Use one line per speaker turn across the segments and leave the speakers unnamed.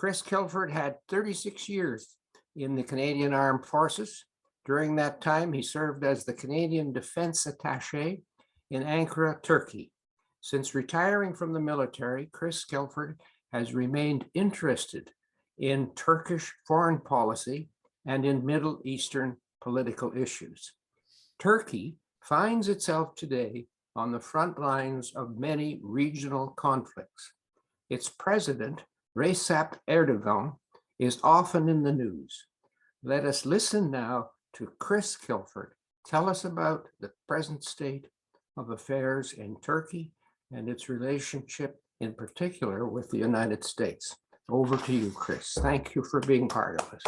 Chris Kilford had 36 years in the Canadian Armed Forces. During that time, he served as the Canadian Defense Attaché in Ankara, Turkey. Since retiring from the military, Chris Kilford has remained interested in Turkish foreign policy and in Middle Eastern political issues. Turkey finds itself today on the front lines of many regional conflicts. Its president, Recep Erdogan, is often in the news. Let us listen now to Chris Kilford tell us about the present state of affairs in Turkey and its relationship in particular with the United States. Over to you, Chris. Thank you for being part of this.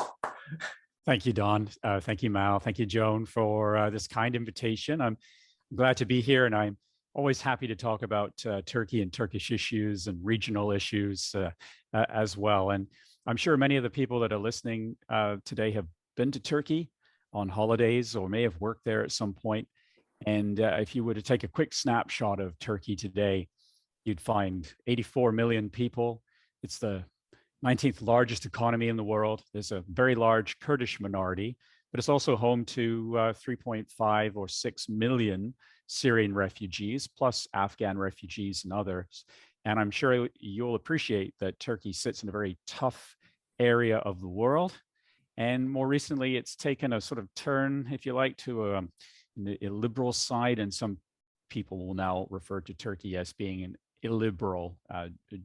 Thank you, Don. Thank you, Mal. Thank you, Joan, for this kind invitation. I'm glad to be here, and I'm always happy to talk about Turkey and Turkish issues and regional issues as well. And I'm sure many of the people that are listening today have been to Turkey on holidays or may have worked there at some point. And if you were to take a quick snapshot of Turkey today, you'd find 84 million people. It's the 19th largest economy in the world. There's a very large Kurdish minority, but it's also home to 3.5 or 6 million Syrian refugees, plus Afghan refugees and others. And I'm sure you'll appreciate that Turkey sits in a very tough area of the world. And more recently, it's taken a sort of turn, if you like, to a liberal side. And some people will now refer to Turkey as being an illiberal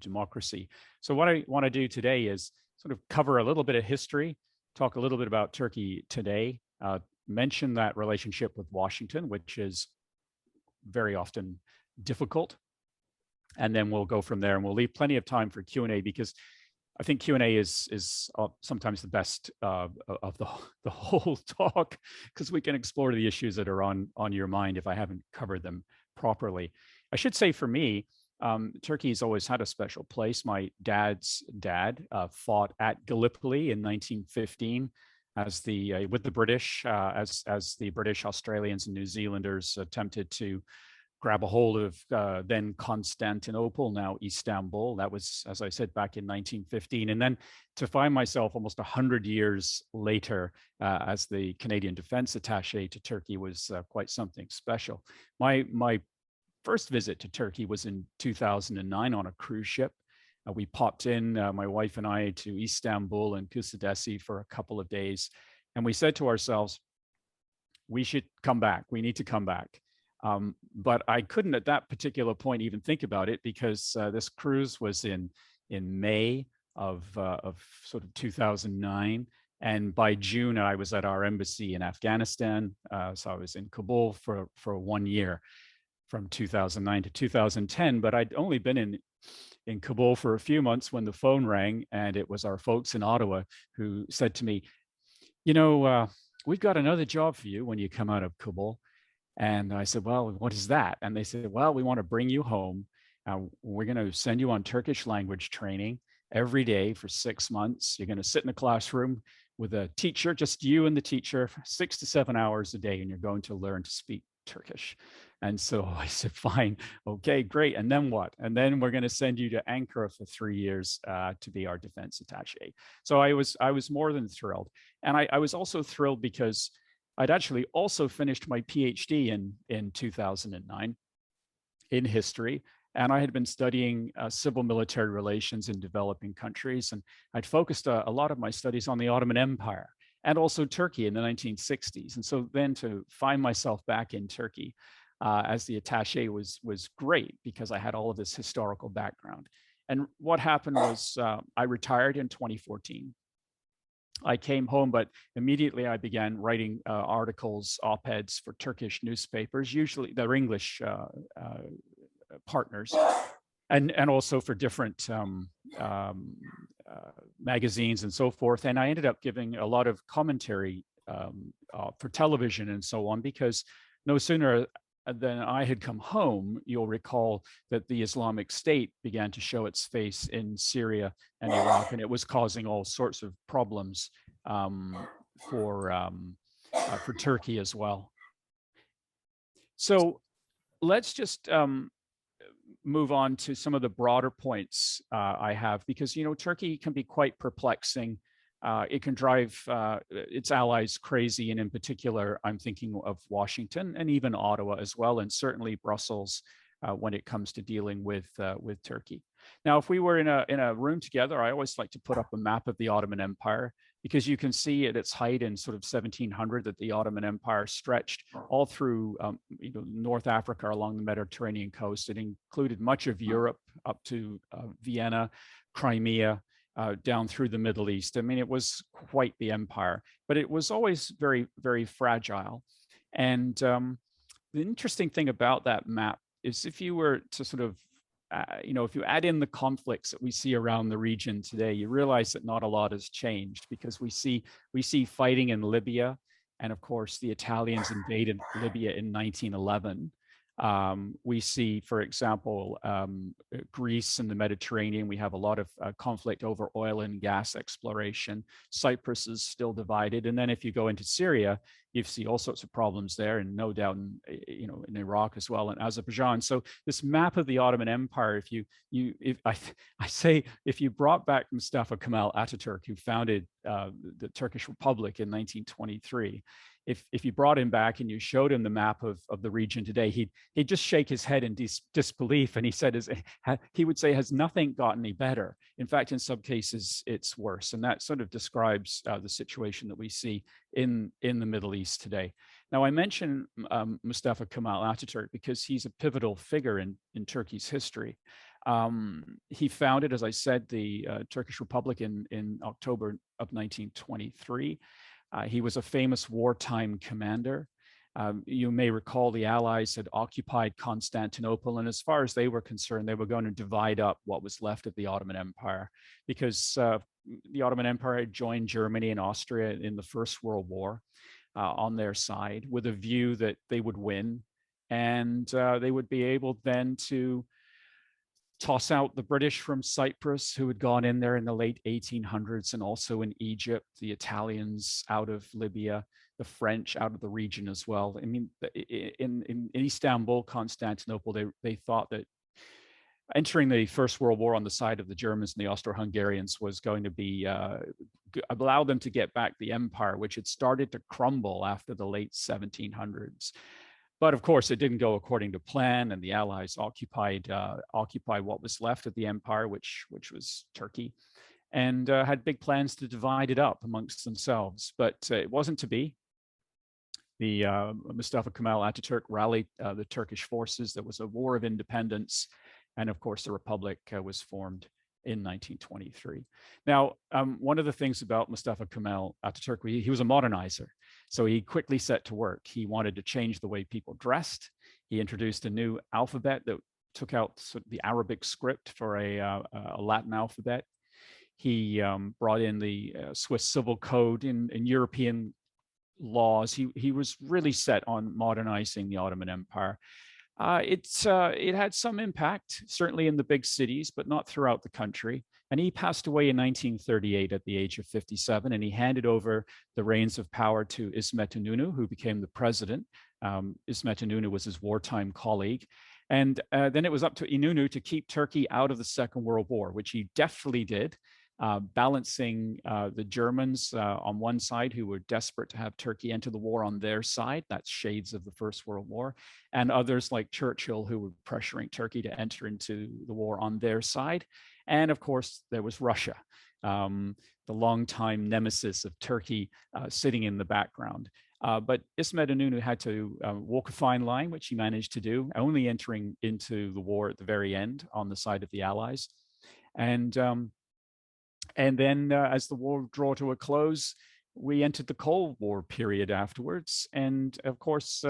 democracy. So what I want to do today is sort of cover a little bit of history, talk a little bit about Turkey today, mention that relationship with Washington, which is very often difficult. And then we'll go from there, and we'll leave plenty of time for Q&A, because I think Q&A is sometimes the best of the whole talk, because we can explore the issues that are on your mind if I haven't covered them properly. I should say, for me, Turkey's always had a special place. My dad's dad fought at Gallipoli in 1915 as with the British, as the British, Australians, and New Zealanders attempted to grab a hold of then Constantinople, now Istanbul. That was, as I said, back in 1915. And then to find myself almost 100 years later as the Canadian Defense Attaché to Turkey was quite something special. My first visit to Turkey was in 2009 on a cruise ship. We popped in, my wife and I, to Istanbul and Kusadesi for a couple of days. And we said to ourselves, we should come back. We need to come back. But I couldn't at that particular point even think about it, because this cruise was in May of sort of 2009. And by June, I was at our embassy in Afghanistan. So I was in Kabul for 1 year, from 2009 to 2010. But I'd only been in Kabul for a few months when the phone rang, and it was our folks in Ottawa who said to me, you know, we've got another job for you when you come out of Kabul. And I said, well, what is that? And they said, well, we want to bring you home. We're going to send you on Turkish language training every day for 6 months. You're going to sit in a classroom with a teacher, just you and the teacher, for 6 to 7 hours a day, and you're going to learn to speak Turkish. And so I said, fine, okay, great. And then what? And then we're going to send you to Ankara for 3 years to be our defense attaché. So I was more than thrilled. And I was also thrilled because I'd actually also finished my PhD in 2009 in history. And I had been studying civil military relations in developing countries. And I'd focused a lot of my studies on the Ottoman Empire and also Turkey in the 1960s. And so then to find myself back in Turkey as the attaché was great, because I had all of this historical background. And what happened was I retired in 2014. I came home, but immediately I began writing articles, op-eds for Turkish newspapers, usually they're English partners, and also for different magazines and so forth. And I ended up giving a lot of commentary for television and so on, because no sooner than I had come home, you'll recall that the Islamic State began to show its face in Syria and Iraq, and it was causing all sorts of problems for Turkey as well. So let's just move on to some of the broader points I have, because, Turkey can be quite perplexing. It can drive its allies crazy. And in particular, I'm thinking of Washington and even Ottawa as well, and certainly Brussels when it comes to dealing with Turkey. Now, if we were in a room together, I always like to put up a map of the Ottoman Empire, because you can see at its height in sort of 1700 that the Ottoman Empire stretched all through North Africa along the Mediterranean coast. It included much of Europe up to Vienna, Crimea, down through the Middle East. I mean, it was quite the empire, but it was always very, very fragile. And the interesting thing about that map is, if you were to sort of if you add in the conflicts that we see around the region today, you realize that not a lot has changed, because we see fighting in Libya, and of course the Italians invaded Libya in 1911. We see, for example, Greece and the Mediterranean. We have a lot of conflict over oil and gas exploration. Cyprus is still divided, and then if you go into Syria, you see all sorts of problems there, and no doubt in Iraq as well, and Azerbaijan. So this map of the Ottoman Empire, if you brought back Mustafa Kemal Ataturk, who founded the Turkish Republic in 1923, if you brought him back and you showed him the map of the region today, he'd just shake his head in disbelief, and he would say, has nothing gotten any better? In fact, in some cases, it's worse. And that sort of describes the situation that we see in the Middle East today. Now, I mentioned Mustafa Kemal Ataturk because he's a pivotal figure in Turkey's history. He founded, as I said, the Turkish Republic in October of 1923. He was a famous wartime commander. You may recall the Allies had occupied Constantinople, and as far as they were concerned, they were going to divide up what was left of the Ottoman Empire, because the Ottoman Empire had joined Germany and Austria in the First World War on their side, with a view that they would win, and they would be able then to toss out the British from Cyprus, who had gone in there in the late 1800s, and also in Egypt, the Italians out of Libya, the French out of the region as well. I mean, in Istanbul, Constantinople, they thought that entering the First World War on the side of the Germans and the Austro-Hungarians was going to be allow them to get back the empire, which had started to crumble after the late 1700s. But of course, it didn't go according to plan, and the Allies occupied what was left of the empire, which was Turkey, and had big plans to divide it up amongst themselves. But it wasn't to be. The Mustafa Kemal Ataturk rallied the Turkish forces. There was a war of independence, and of course, the republic was formed in 1923. Now, one of the things about Mustafa Kemal Ataturk, he was a modernizer. So he quickly set to work. He wanted to change the way people dressed. He introduced a new alphabet that took out sort of the Arabic script for a Latin alphabet. He brought in the Swiss civil code in European laws. He was really set on modernizing the Ottoman Empire. It had some impact, certainly in the big cities, but not throughout the country. And he passed away in 1938 at the age of 57, and he handed over the reins of power to İsmet İnönü, who became the president. İsmet İnönü was his wartime colleague. And then it was up to İnönü to keep Turkey out of the Second World War, which he deftly did, balancing the Germans on one side, who were desperate to have Turkey enter the war on their side. That's shades of the First World War. And others like Churchill, who were pressuring Turkey to enter into the war on their side. And of course, there was Russia, the longtime nemesis of Turkey, sitting in the background. But İsmet İnönü had to walk a fine line, which he managed to do, only entering into the war at the very end on the side of the Allies. And then as the war drew to a close, we entered the Cold War period afterwards. And of course,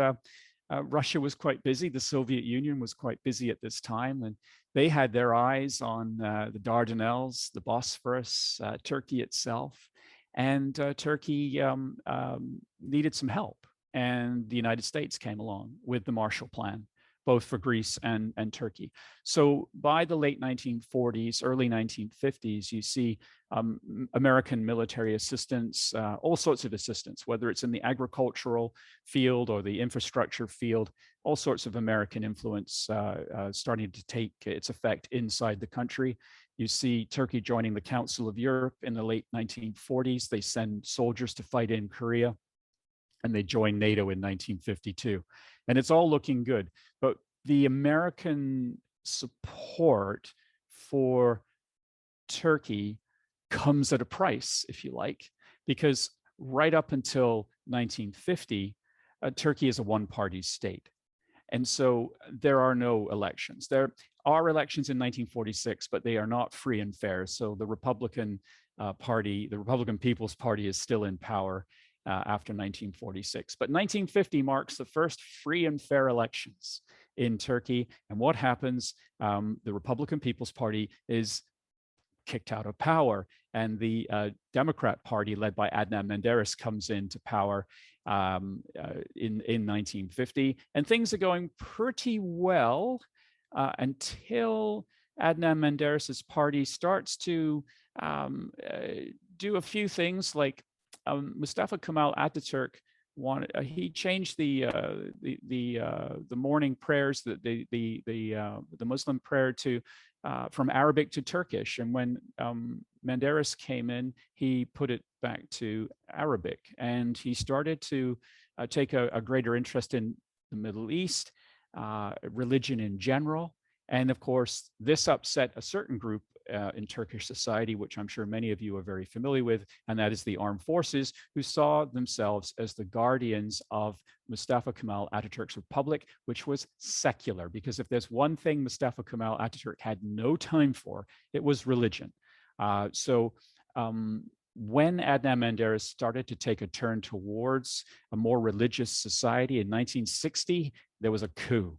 Russia was quite busy. The Soviet Union was quite busy at this time. And they had their eyes on the Dardanelles, the Bosphorus, Turkey itself. And Turkey needed some help. And the United States came along with the Marshall Plan. both for Greece and Turkey. So by the late 1940s, early 1950s, you see American military assistance, all sorts of assistance, whether it's in the agricultural field or the infrastructure field, all sorts of American influence starting to take its effect inside the country. You see Turkey joining the Council of Europe in the late 1940s. They send soldiers to fight in Korea, and they join NATO in 1952. And it's all looking good. But the American support for Turkey comes at a price, if you like, because right up until 1950, Turkey is a one-party state. And so there are no elections. There are elections in 1946, but they are not free and fair. So the Republican Party, the Republican People's Party, is still in power after 1946. But 1950 marks the first free and fair elections in Turkey. And what happens? The Republican People's Party is kicked out of power, and the Democrat Party, led by Adnan Menderes, comes into power in 1950, and things are going pretty well until Adnan Menderes's party starts to do a few things, like Mustafa Kemal Ataturk wanted. He changed the morning prayers, the Muslim prayer to from Arabic to Turkish, and when Menderes came in, he put it back to Arabic, and he started to take a greater interest in the Middle East, religion in general, and of course, this upset a certain group in Turkish society, which I'm sure many of you are very familiar with, and that is the armed forces, who saw themselves as the guardians of Mustafa Kemal Ataturk's republic, which was secular. Because if there's one thing Mustafa Kemal Ataturk had no time for, it was religion. When Adnan Menderes started to take a turn towards a more religious society in 1960, there was a coup.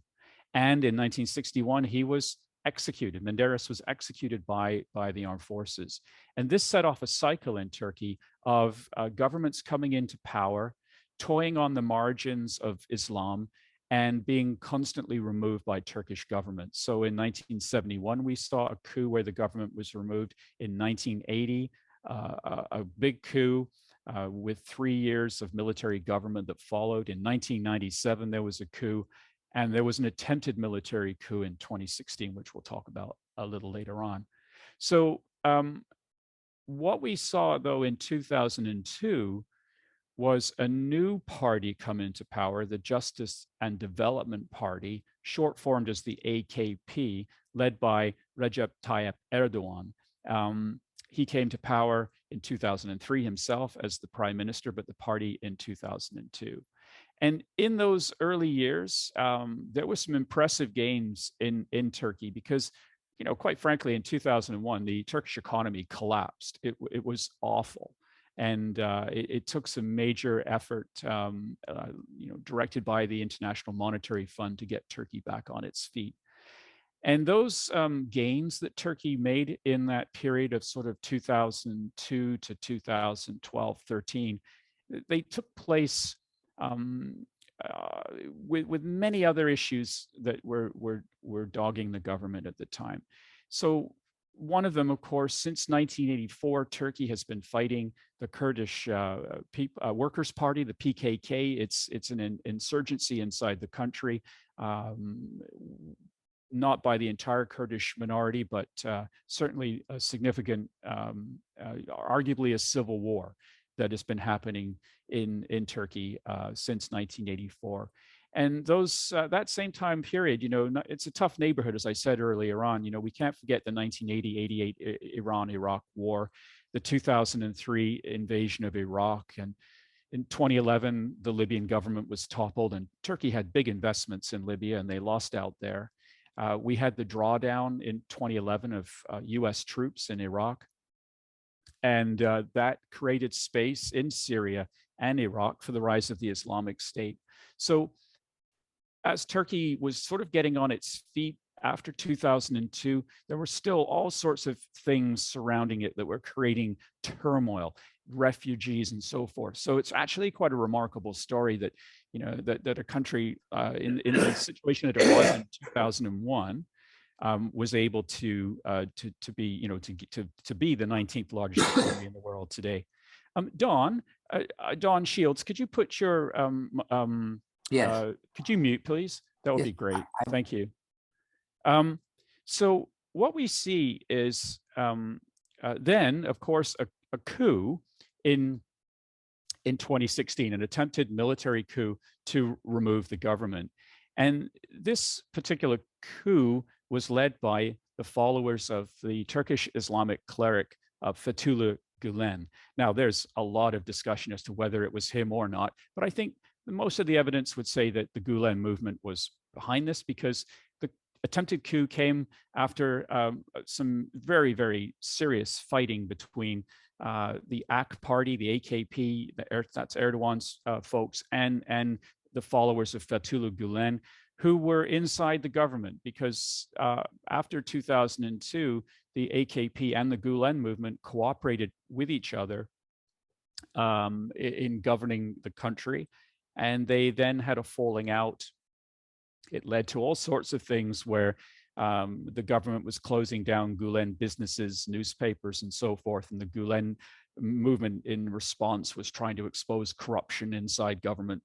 And in 1961, he was executed. Menderes was executed by the armed forces. And this set off a cycle in Turkey of governments coming into power, toying on the margins of Islam, and being constantly removed by Turkish governments. So in 1971, we saw a coup where the government was removed. In 1980, a big coup with 3 years of military government that followed. In 1997, there was a coup. And there was an attempted military coup in 2016, which we'll talk about a little later on. So what we saw, though, in 2002 was a new party come into power, the Justice and Development Party, short formed as the AKP, led by Recep Tayyip Erdogan. He came to power in 2003 himself as the prime minister, but the party in 2002. And in those early years, there was some impressive gains in Turkey because, you know, quite frankly, in 2001, the Turkish economy collapsed. It was awful. And it took some major effort, directed by the International Monetary Fund to get Turkey back on its feet. And those gains that Turkey made in that period of sort of 2002 to 2012, 13, they took place with many other issues that were dogging the government at the time. So one of them, of course, since 1984, Turkey has been fighting the Kurdish Workers' Party, the PKK. It's an insurgency inside the country, not by the entire Kurdish minority, but certainly a significant, arguably a civil war that has been happening in Turkey since 1984. And that same time period, it's a tough neighborhood, as I said earlier on. We can't forget the 1980-88 Iran-Iraq war, the 2003 invasion of Iraq, and in 2011, the Libyan government was toppled, and Turkey had big investments in Libya, and they lost out there. We had the drawdown in 2011 of US troops in Iraq, and that created space in Syria and Iraq for the rise of the Islamic State. So as Turkey was sort of getting on its feet after 2002, there were still all sorts of things surrounding it that were creating turmoil. refugees and so forth. So it's actually quite a remarkable story that, that a country in the situation that it was in 2001 was able to be, to be the 19th largest economy in the world today. Don Shields, could you put your
Yes.
could you mute, please? That would
Yes.
be great. Thank you. So what we see is then, of course, a coup in 2016, an attempted military coup to remove the government. And this particular coup was led by the followers of the Turkish Islamic cleric Fethullah Gulen. Now, there's a lot of discussion as to whether it was him or not, but I think most of the evidence would say that the Gulen movement was behind this, because the attempted coup came after some very, very serious fighting between the AK party, the AKP, that's Erdogan's folks, and the followers of Fethullah Gulen, who were inside the government, because after 2002, the AKP and the Gulen movement cooperated with each other in governing the country, and they then had a falling out. It led to all sorts of things where the government was closing down Gulen businesses, newspapers, and so forth. And the Gulen movement in response was trying to expose corruption inside government.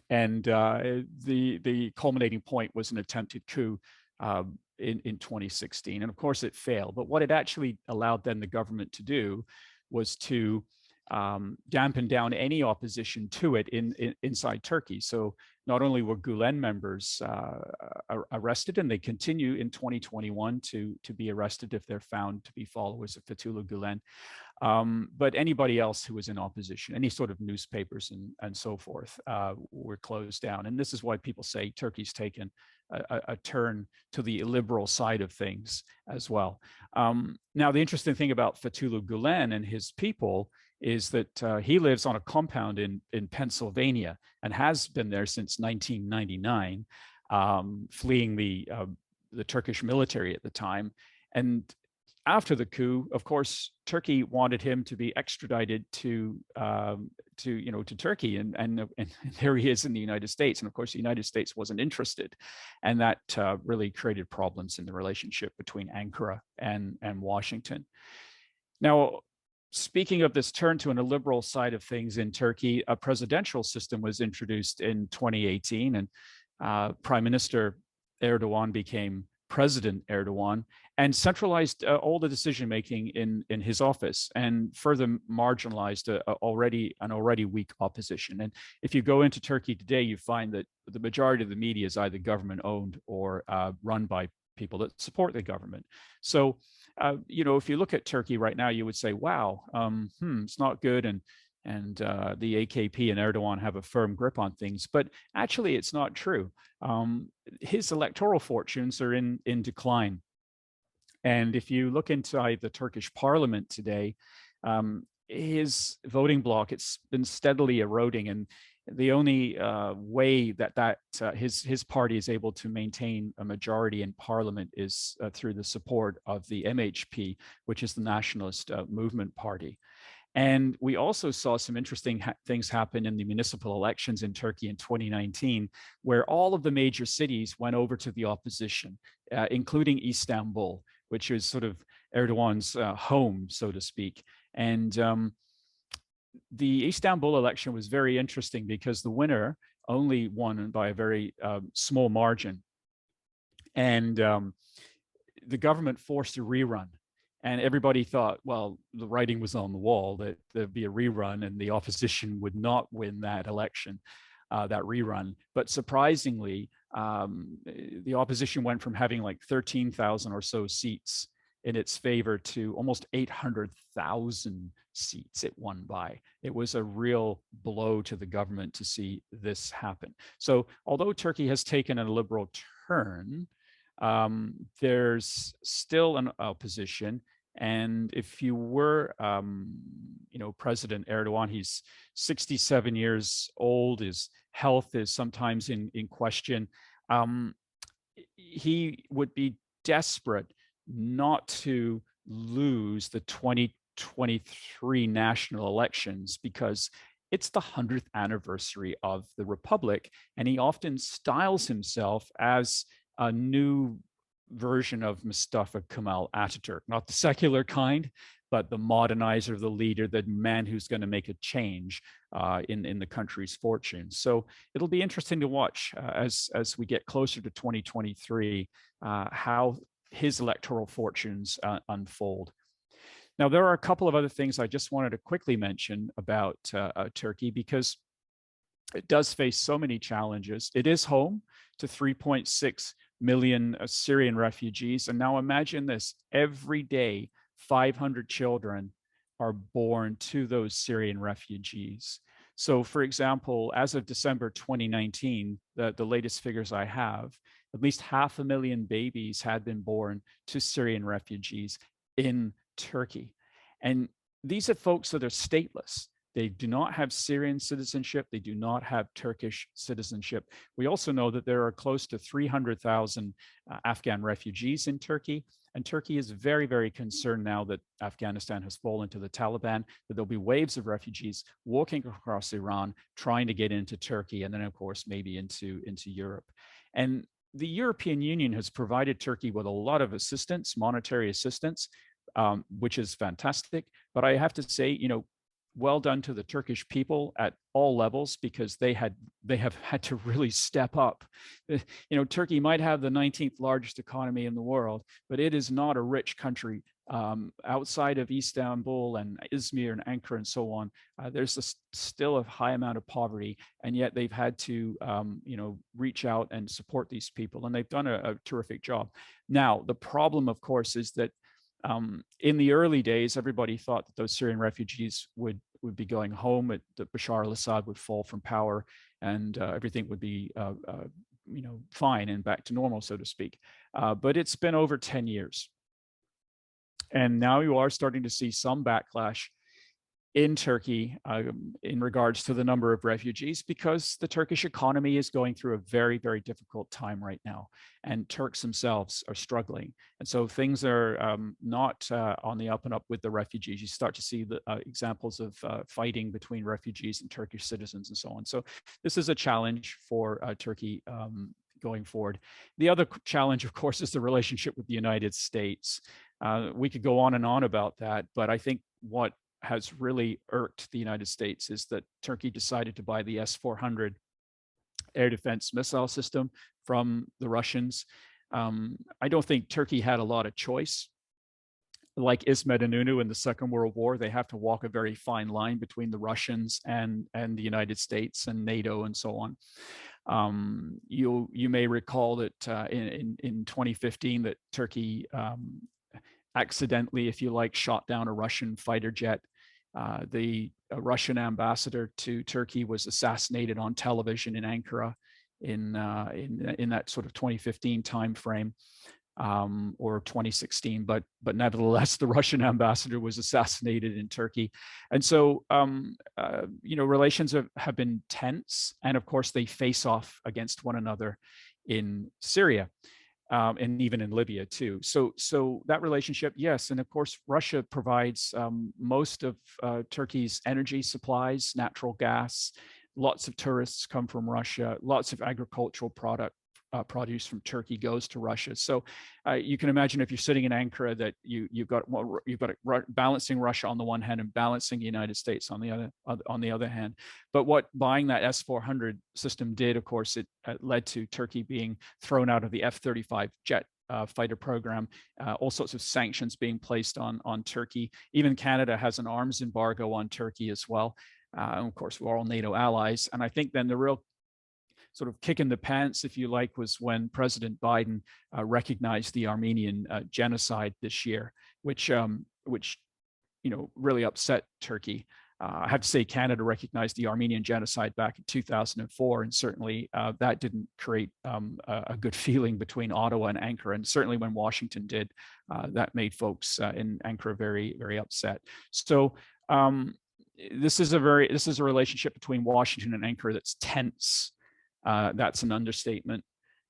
And the culminating point was an attempted coup in 2016. And of course it failed. But what it actually allowed then the government to do was to dampen down any opposition to it inside Turkey. So not only were Gulen members arrested, and they continue in 2021 to be arrested if they're found to be followers of Fethullah Gulen, but anybody else who was in opposition, any sort of newspapers and so forth, were closed down. And this is why people say Turkey's taken a turn to the illiberal side of things as well. Now, the interesting thing about Fethullah Gulen and his people is that he lives on a compound in Pennsylvania and has been there since 1999, fleeing the Turkish military at the time. And after the coup, of course, Turkey wanted him to be extradited to Turkey, and there he is in the United States. And of course, the United States wasn't interested, and that really created problems in the relationship between Ankara and Washington. Now, speaking of this turn to an illiberal side of things in Turkey, a presidential system was introduced in 2018, and Prime Minister Erdogan became President Erdogan, and centralized all the decision-making in his office, and further marginalized an already weak opposition. And if you go into Turkey today, you find that the majority of the media is either government-owned or run by people that support the government. So, if you look at Turkey right now, you would say, wow, it's not good, and the AKP and Erdogan have a firm grip on things. But actually, it's not true. His electoral fortunes are in decline. And if you look inside the Turkish parliament today, his voting bloc, it's been steadily eroding. And the only way that his party is able to maintain a majority in parliament is through the support of the MHP, which is the Nationalist Movement Party. And we also saw some interesting things happen in the municipal elections in Turkey in 2019, where all of the major cities went over to the opposition, including Istanbul, which is sort of Erdogan's home, so to speak. And the Istanbul election was very interesting because the winner only won by a very small margin. And the government forced a rerun. And everybody thought, well, the writing was on the wall, that there'd be a rerun and the opposition would not win that election, that rerun. But surprisingly, the opposition went from having like 13,000 or so seats in its favor to almost 800,000 seats it won by. It was a real blow to the government to see this happen. So although Turkey has taken a liberal turn, there's still an opposition. And if you were, President Erdogan, he's 67 years old, his health is sometimes in question. He would be desperate not to lose the 2023 national elections because it's the 100th anniversary of the Republic, and he often styles himself as a new version of Mustafa Kemal Ataturk, not the secular kind, but the modernizer, the leader, the man who's going to make a change in the country's fortunes. So it'll be interesting to watch as we get closer to 2023, how his electoral fortunes unfold. Now, there are a couple of other things I just wanted to quickly mention about Turkey, because it does face so many challenges. It is home to 3.6 million Syrian refugees. And now imagine this, every day, 500 children are born to those Syrian refugees. So for example, as of December 2019, the latest figures I have, at least 500,000 babies had been born to Syrian refugees in Turkey. And these are folks that are stateless. They do not have Syrian citizenship. They do not have Turkish citizenship. We also know that there are close to 300,000 Afghan refugees in Turkey. And Turkey is very, very concerned now that Afghanistan has fallen to the Taliban, that there'll be waves of refugees walking across Iran, trying to get into Turkey, and then, of course, maybe into Europe. And the European Union has provided Turkey with a lot of assistance, monetary assistance, which is fantastic. But I have to say, well done to the Turkish people at all levels, because they have had to really step up. Turkey might have the 19th largest economy in the world, but it is not a rich country. Outside of Istanbul and Izmir and Ankara and so on, there's still a high amount of poverty, and yet they've had to reach out and support these people, and they've done a terrific job. Now, the problem, of course, is that in the early days, everybody thought that those Syrian refugees would be going home, that Bashar al-Assad would fall from power, and everything would be fine and back to normal, so to speak. But it's been over 10 years. And now you are starting to see some backlash in Turkey in regards to the number of refugees, because the Turkish economy is going through a very, very difficult time right now, and Turks themselves are struggling. And so things are not on the up and up with the refugees. You start to see the examples of fighting between refugees and Turkish citizens and so on. So this is a challenge for Turkey going forward. The other challenge, of course, is the relationship with the United States. We could go on and on about that, but I think what has really irked the United States is that Turkey decided to buy the S-400 air defense missile system from the Russians. I don't think Turkey had a lot of choice. Like Ismet Inonu in the Second World War, they have to walk a very fine line between the Russians and the United States and NATO and so on. You may recall that in 2015 that Turkey accidentally, if you like, shot down a Russian fighter jet. The Russian ambassador to Turkey was assassinated on television in Ankara in that sort of 2015 timeframe, or 2016. But nevertheless, the Russian ambassador was assassinated in Turkey, and so relations have been tense, and of course they face off against one another in Syria. And even in Libya too. So that relationship, yes. And of course, Russia provides most of Turkey's energy supplies, natural gas. Lots of tourists come from Russia. Lots of agricultural produce from Turkey goes to Russia. So you can imagine if you're sitting in Ankara that you've got balancing Russia on the one hand and balancing the United States on the other hand. But what buying that S-400 system did, of course, it led to Turkey being thrown out of the F-35 jet fighter program, all sorts of sanctions being placed on Turkey. Even Canada has an arms embargo on Turkey as well. And of course, we're all NATO allies. And I think then the real sort of kick in the pants, if you like, was when President Biden recognized the Armenian genocide this year, which really upset Turkey. I have to say Canada recognized the Armenian genocide back in 2004, and certainly that didn't create a good feeling between Ottawa and Ankara. And certainly when Washington did, that made folks in Ankara very, very upset. So this is a relationship between Washington and Ankara that's tense. That's an understatement.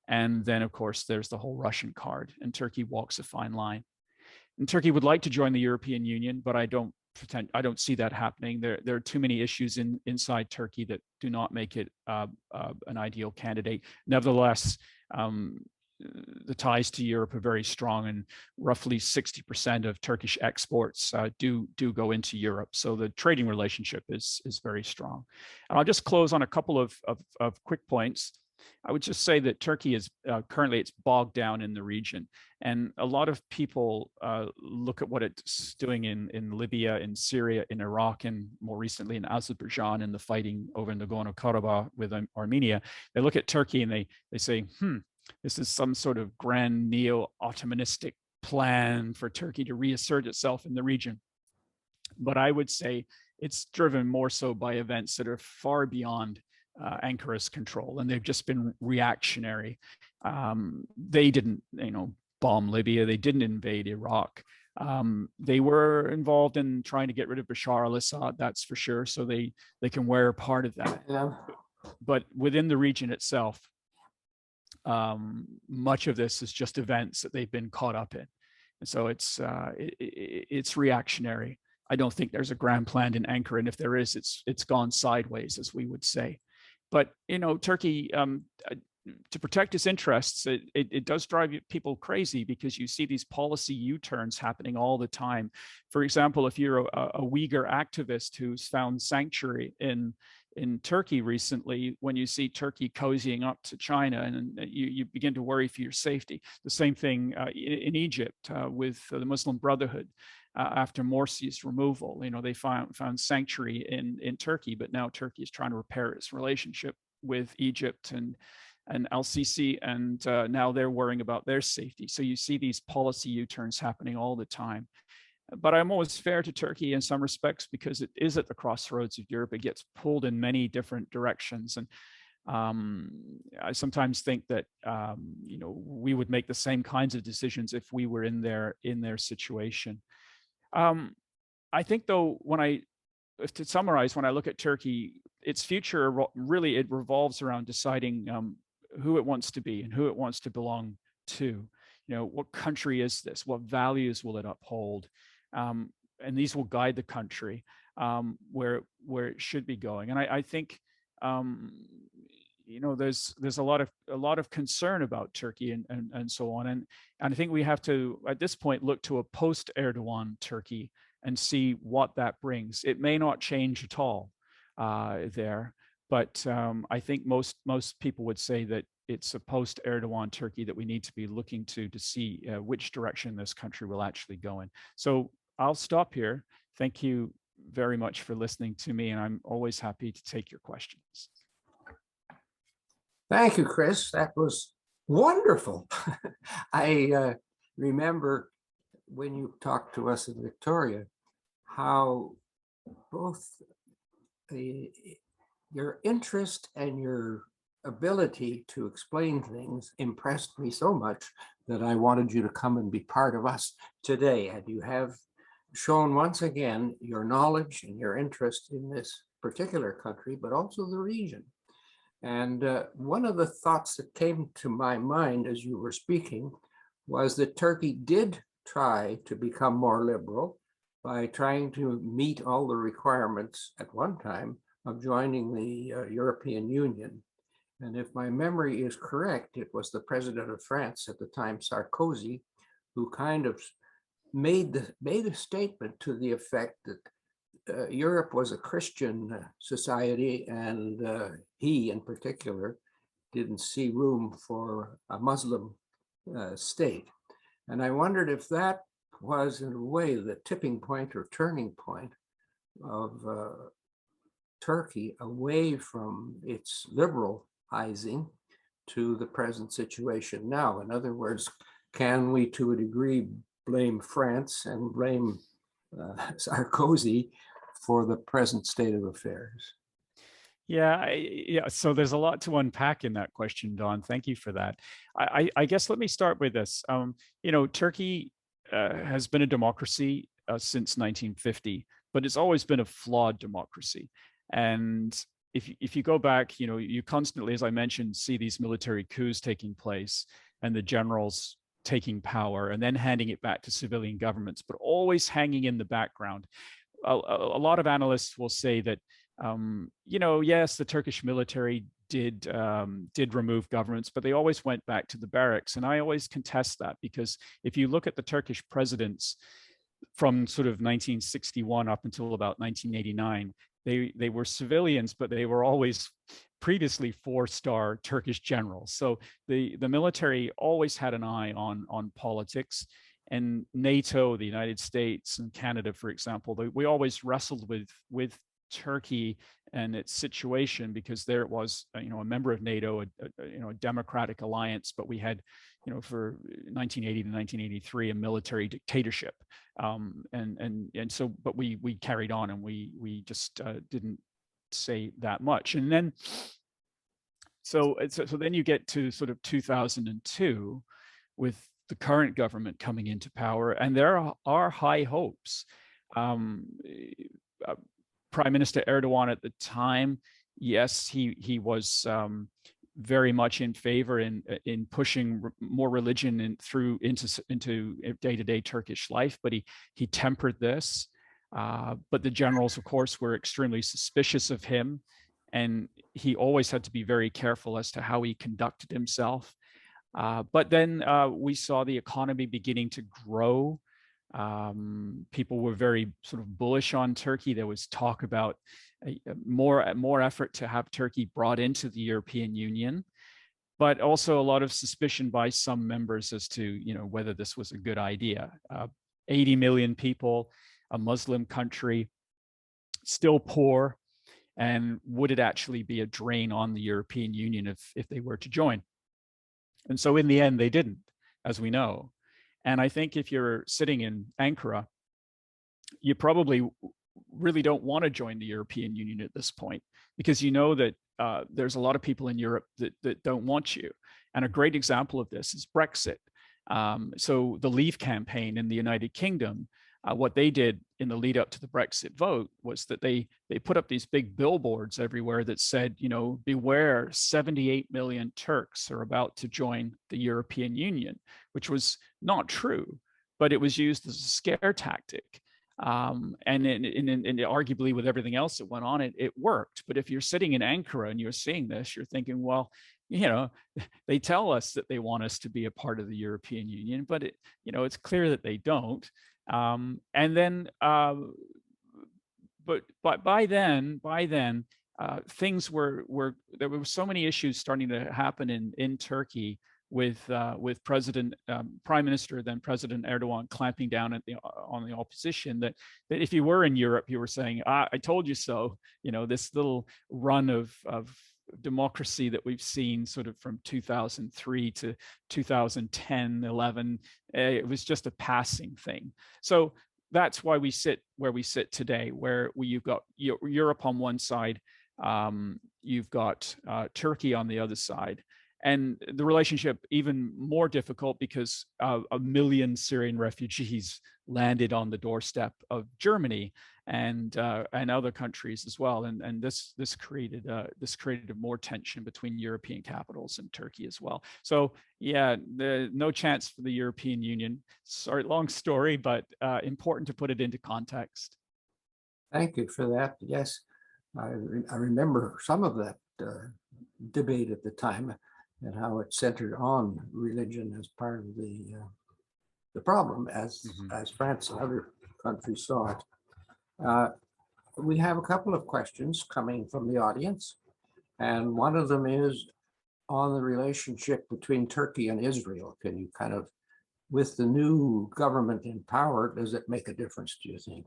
And then, of course, there's the whole Russian card, and Turkey walks a fine line. And Turkey would like to join the European Union, but I don't see that happening. There are too many issues inside Turkey that do not make it an ideal candidate. Nevertheless, the ties to Europe are very strong, and roughly 60% of Turkish exports do go into Europe. So the trading relationship is very strong. And I'll just close on a couple of quick points. I would just say that Turkey is currently it's bogged down in the region, and a lot of people look at what it's doing in Libya, in Syria, in Iraq, and more recently in Azerbaijan, and the fighting over in Nagorno-Karabakh with Armenia. They look at Turkey and they say, this is some sort of grand neo-Ottomanistic plan for Turkey to reassert itself in the region. But I would say it's driven more so by events that are far beyond Ankara's control, and they've just been reactionary. They didn't, bomb Libya. They didn't invade Iraq. They were involved in trying to get rid of Bashar al-Assad, that's for sure. So they can wear part of that.
Yeah.
But within the region itself, much of this is just events that they've been caught up in, and so it's reactionary. I don't think there's a grand plan in Ankara, and if there is, it's gone sideways, as we would say. But Turkey, to protect its interests, it does drive people crazy, because you see these policy U-turns happening all the time. For example, if you're a Uyghur activist who's found sanctuary in Turkey recently, when you see Turkey cozying up to China, and you begin to worry for your safety. The same thing in Egypt with the Muslim Brotherhood after Morsi's removal. They found sanctuary in Turkey, but now Turkey is trying to repair its relationship with Egypt and Al-Sisi, and now they're worrying about their safety. So you see these policy U-turns happening all the time. But I'm always fair to Turkey in some respects, because it is at the crossroads of Europe. It gets pulled in many different directions. And I sometimes think that, we would make the same kinds of decisions if we were in their situation. I think, though, to summarize, when I look at Turkey, its future really, it revolves around deciding who it wants to be and who it wants to belong to. What country is this? What values will it uphold? And these will guide the country where it should be going. And I think there's a lot of concern about Turkey and so on. And I think we have to, at this point, look to a post-Erdogan Turkey and see what that brings. It may not change at all there, but I think most people would say that it's a post-Erdogan Turkey that we need to be looking to see which direction this country will actually go in. So I'll stop here. Thank you very much for listening to me, and I'm always happy to take your questions.
Thank you, Chris. That was wonderful. I remember when you talked to us in Victoria, how both your interest and your ability to explain things impressed me so much that I wanted you to come and be part of us today. And you have shown once again your knowledge and your interest in this particular country, but also the region. And one of the thoughts that came to my mind as you were speaking was that Turkey did try to become more liberal by trying to meet all the requirements at one time of joining the European Union. And if my memory is correct, it was the president of France at the time, Sarkozy, who kind of made a statement to the effect that Europe was a Christian society, and he in particular didn't see room for a Muslim state. And I wondered if that was in a way the tipping point or turning point of Turkey away from its liberalizing to the present situation now. In other words, can we to a degree blame France and blame Sarkozy for the present state of affairs?
Yeah. So there's a lot to unpack in that question, Don. Thank you for that. I guess let me start with this. Turkey has been a democracy since 1950, but it's always been a flawed democracy. And if you go back, you constantly, as I mentioned, see these military coups taking place, and the generals taking power and then handing it back to civilian governments, but always hanging in the background. A lot of analysts will say that, yes, the Turkish military did remove governments, but they always went back to the barracks. And I always contest that, because if you look at the Turkish presidents from sort of 1961 up until about 1989, they were civilians, but they were always previously four-star Turkish generals. So the military always had an eye on politics. And NATO, the United States, and Canada, for example, we always wrestled with Turkey and its situation, because there it was, a member of NATO, a democratic alliance, but we had, for 1980 to 1983, a military dictatorship, and so, but we carried on, and we just didn't say that much, and then. So then you get to sort of 2002 with the current government coming into power, and there are high hopes. Prime Minister Erdogan at the time, yes, he was very much in favor in pushing more religion into day-to-day Turkish life, but he tempered this. But the generals, of course, were extremely suspicious of him, and he always had to be very careful as to how he conducted himself. But then we saw the economy beginning to grow. People were very sort of bullish on Turkey. There was talk about more effort to have Turkey brought into the European Union, but also a lot of suspicion by some members as to whether this was a good idea. 80 million people, a Muslim country, still poor, and would it actually be a drain on the European Union if they were to join? And so in the end, they didn't, as we know. And I think if you're sitting in Ankara, you probably really don't want to join the European Union at this point, because you know that there's a lot of people in Europe that don't want you. And a great example of this is Brexit. So the Leave campaign in the United Kingdom, what they did in the lead up to the Brexit vote was that they put up these big billboards everywhere that said, beware, 78 million Turks are about to join the European Union, which was not true, but it was used as a scare tactic. And arguably with everything else that went on, it worked. But if you're sitting in Ankara and you're seeing this, you're thinking, well, they tell us that they want us to be a part of the European Union, but it's clear that they don't. And then, but by then, things were there were so many issues starting to happen in Turkey with Prime Minister, then President Erdogan, clamping down on the opposition, that if you were in Europe, you were saying, I told you so. This little run of democracy that we've seen sort of from 2003 to 2010, 11, it was just a passing thing. So that's why we sit where we sit today, where you've got Europe on one side, you've got Turkey on the other side. And the relationship even more difficult because 1 million Syrian refugees landed on the doorstep of Germany and other countries as well. And this created more tension between European capitals and Turkey as well. So yeah, no chance for the European Union. Sorry, long story, but important to put it into context.
Thank you for that. Yes, I remember some of that debate at the time, and how it centered on religion as part of the problem, as France and other countries saw it. We have a couple of questions coming from the audience, and one of them is on the relationship between Turkey and Israel. Can you kind of, with the new government in power, does it make a difference, do you think?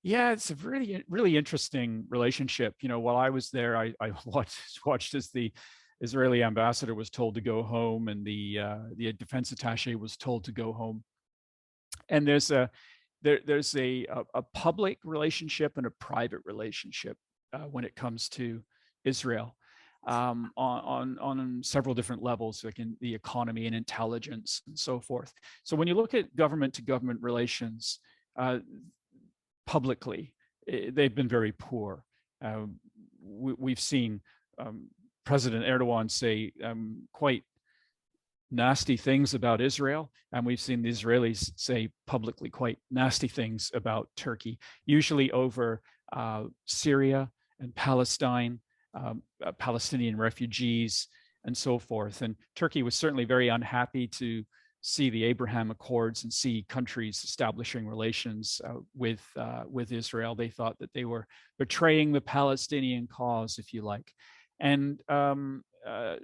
Yeah, it's a really, really interesting relationship. While I was there, I watched as the Israeli ambassador was told to go home, and the defense attaché was told to go home. And there's a public relationship and a private relationship when it comes to Israel on several different levels, like in the economy and intelligence and so forth. So when you look at government to government relations publicly, they've been very poor. We've seen President Erdogan say quite nasty things about Israel, and we've seen the Israelis say publicly quite nasty things about Turkey, usually over Syria and Palestine, Palestinian refugees, and so forth. And Turkey was certainly very unhappy to see the Abraham Accords and see countries establishing relations with Israel. They thought that they were betraying the Palestinian cause, if you like. And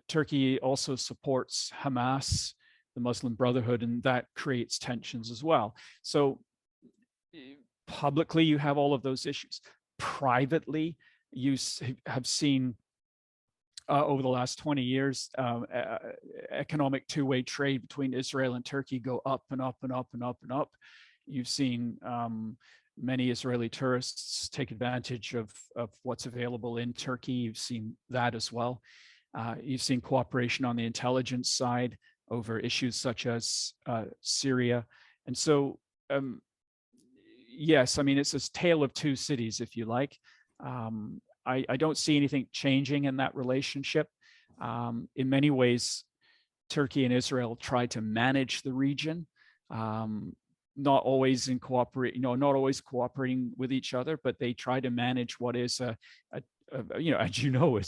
Turkey also supports Hamas, the Muslim Brotherhood, and that creates tensions as well. So publicly, you have all of those issues. Privately, you have seen over the last 20 years, economic two-way trade between Israel and Turkey go up and up and up and up and up. You've seen many Israeli tourists take advantage of what's available in Turkey. You've seen that as well. You've seen cooperation on the intelligence side over issues such as Syria. And so, yes, I mean, it's a tale of two cities, if you like. I don't see anything changing in that relationship. In many ways, Turkey and Israel try to manage the region, not always not always cooperating with each other, but they try to manage what is as you know,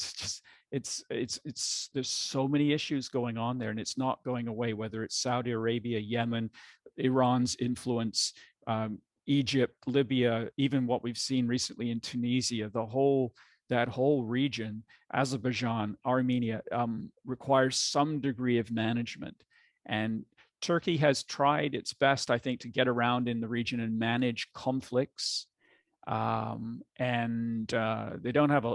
there's so many issues going on there, and it's not going away, whether it's Saudi Arabia, Yemen, Iran's influence, Egypt, Libya, even what we've seen recently in Tunisia, that whole region, Azerbaijan, Armenia, requires some degree of management. And Turkey has tried its best, I think, to get around in the region and manage conflicts. And they don't have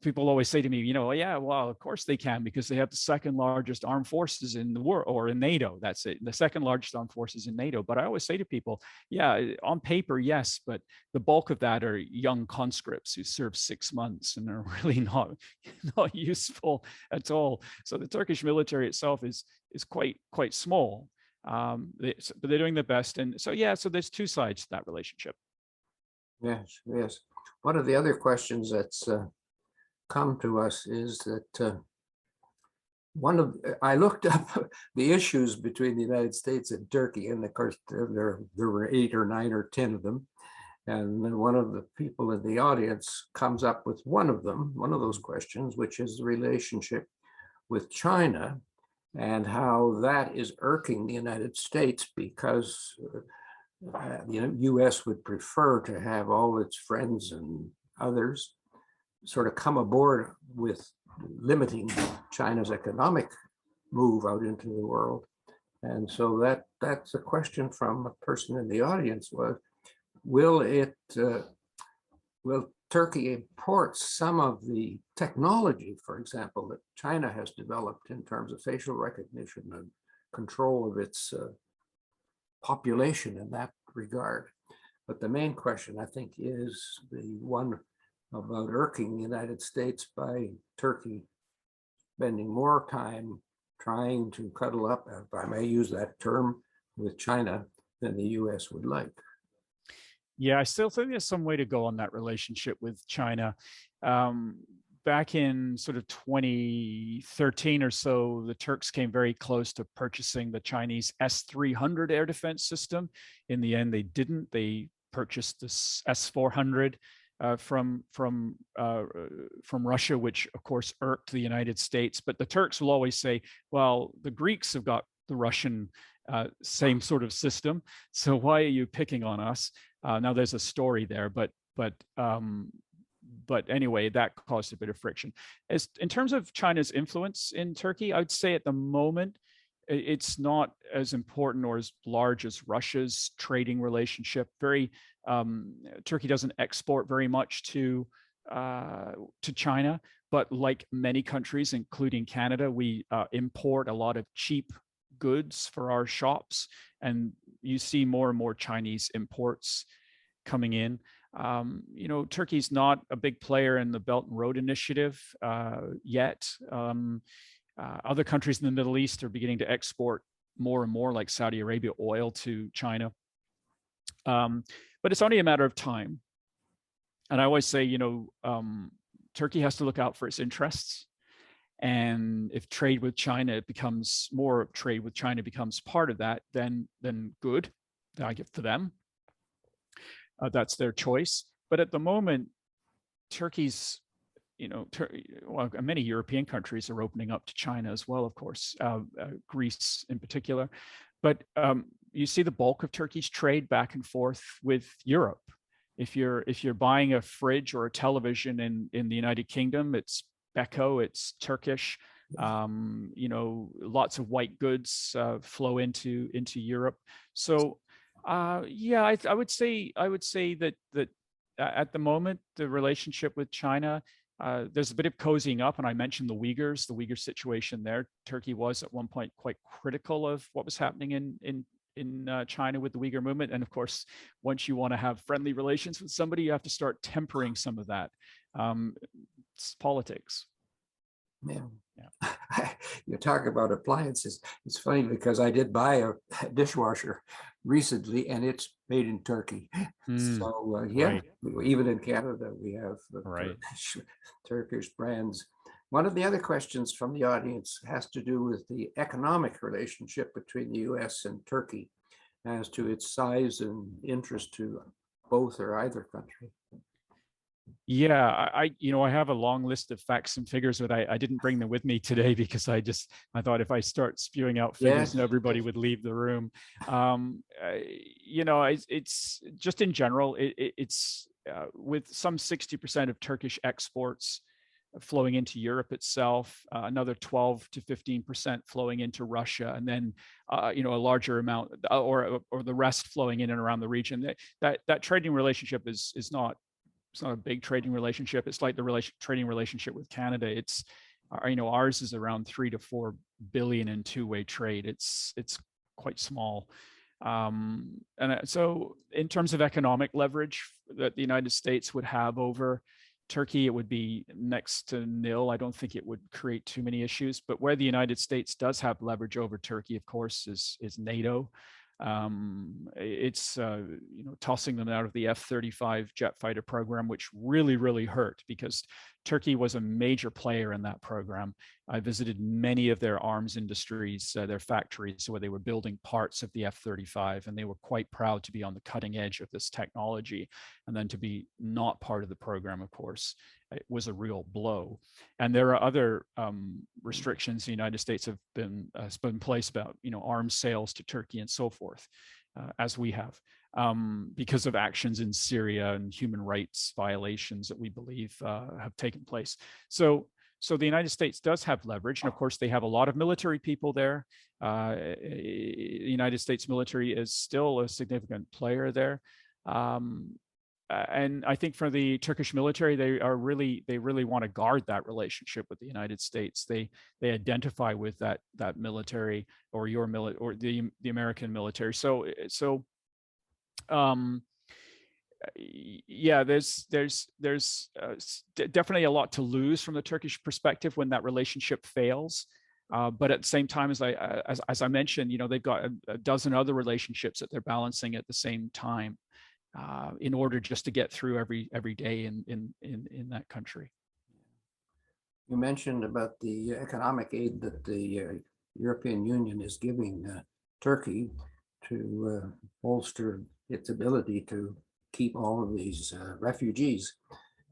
people always say to me, yeah, well, of course they can, because they have the second largest armed forces in the world, or in NATO. That's it, the second largest armed forces in NATO. But I always say to people, yeah, on paper, yes, but the bulk of that are young conscripts who serve 6 months and are really not useful at all. So the Turkish military itself is quite small. But they're doing their best. And so, yeah, so there's two sides to that relationship.
Yes, yes. One of the other questions that's come to us is that I looked up the issues between the United States and Turkey, and of course there were 8 or 9 or 10 of them. And then one of the people in the audience comes up with one of those questions, which is the relationship with China and how that is irking the United States, because the U.S. would prefer to have all its friends and others sort of come aboard with limiting China's economic move out into the world. And so that's a question from a person in the audience was, will Turkey import some of the technology, for example, that China has developed in terms of facial recognition and control of its population in that regard? But the main question, I think, is the one about irking the United States by Turkey spending more time trying to cuddle up, if I may use that term, with China than the US would like.
Yeah, I still think there's some way to go on that relationship with China. Back in sort of 2013 or so, the Turks came very close to purchasing the Chinese S-300 air defense system. In the end, they didn't. They purchased this S-400 from Russia, which of course irked the United States. But the Turks will always say, well, the Greeks have got the Russian same sort of system, so why are you picking on us? Now there's a story there, but anyway, that caused a bit of friction. As in terms of China's influence in Turkey, I'd say at the moment it's not as important or as large as Russia's trading relationship. Turkey doesn't export very much to China, but like many countries, including Canada, we import a lot of cheap goods for our shops, and you see more and more Chinese imports coming in. Turkey's not a big player in the Belt and Road Initiative yet. Other countries in the Middle East are beginning to export more and more, like Saudi Arabia, oil to China. But it's only a matter of time. And I always say, Turkey has to look out for its interests. And if trade with China becomes more trade with China becomes part of that, then good, I give for them. That's their choice. But at the moment, Turkey's, well, many European countries are opening up to China as well, of course, Greece in particular. But you see the bulk of Turkey's trade back and forth with Europe. If you're buying a fridge or a television in the United Kingdom, it's Beko, it's Turkish. Lots of white goods flow into Europe. So yeah, I would say that at the moment the relationship with China, there's a bit of cozying up, and I mentioned the Uyghur situation there. Turkey was at one point quite critical of what was happening in China with the Uyghur movement, and of course, once you want to have friendly relations with somebody, you have to start tempering some of that. It's politics.
Yeah. You talk about appliances. It's funny because I did buy a dishwasher recently, and it's made in Turkey. So yeah, right. Even in Canada, we have right. Turkish brands. One of the other questions from the audience has to do with the economic relationship between the U.S. and Turkey, as to its size and interest to both or either country.
Yeah, I have a long list of facts and figures, but I didn't bring them with me today because I thought if I start spewing out figures, yes, everybody would leave the room. It's just in general, it's with some 60% of Turkish exports flowing into Europe itself, another 12 to 15% flowing into Russia, and then a larger amount or the rest flowing in and around the region. That trading relationship is not. It's not a big trading relationship. It's like the trading relationship with Canada. It's, ours is around 3 to 4 billion in two-way trade. It's quite small. So in terms of economic leverage that the United States would have over Turkey, it would be next to nil. I don't think it would create too many issues. But where the United States does have leverage over Turkey, of course, is NATO. It's tossing them out of the F-35 jet fighter program, which really hurt because Turkey was a major player in that program. I visited many of their arms industries, their factories where they were building parts of the F-35, and they were quite proud to be on the cutting edge of this technology. And then to be not part of the program, of course, it was a real blow. And there are other restrictions the United States have been put in place about, arms sales to Turkey and so forth, as we have, because of actions in Syria and human rights violations that we believe have taken place. So the United States does have leverage, and of course they have a lot of military people there. The United States military is still a significant player there. And I think for the Turkish military, they really want to guard that relationship with the United States. They identify with that military or the American military. So yeah, there's definitely a lot to lose from the Turkish perspective when that relationship fails. But at the same time, as I mentioned, they've got a dozen other relationships that they're balancing at the same time. In order just to get through every day in that country.
You mentioned about the economic aid that the European Union is giving Turkey to bolster its ability to keep all of these refugees.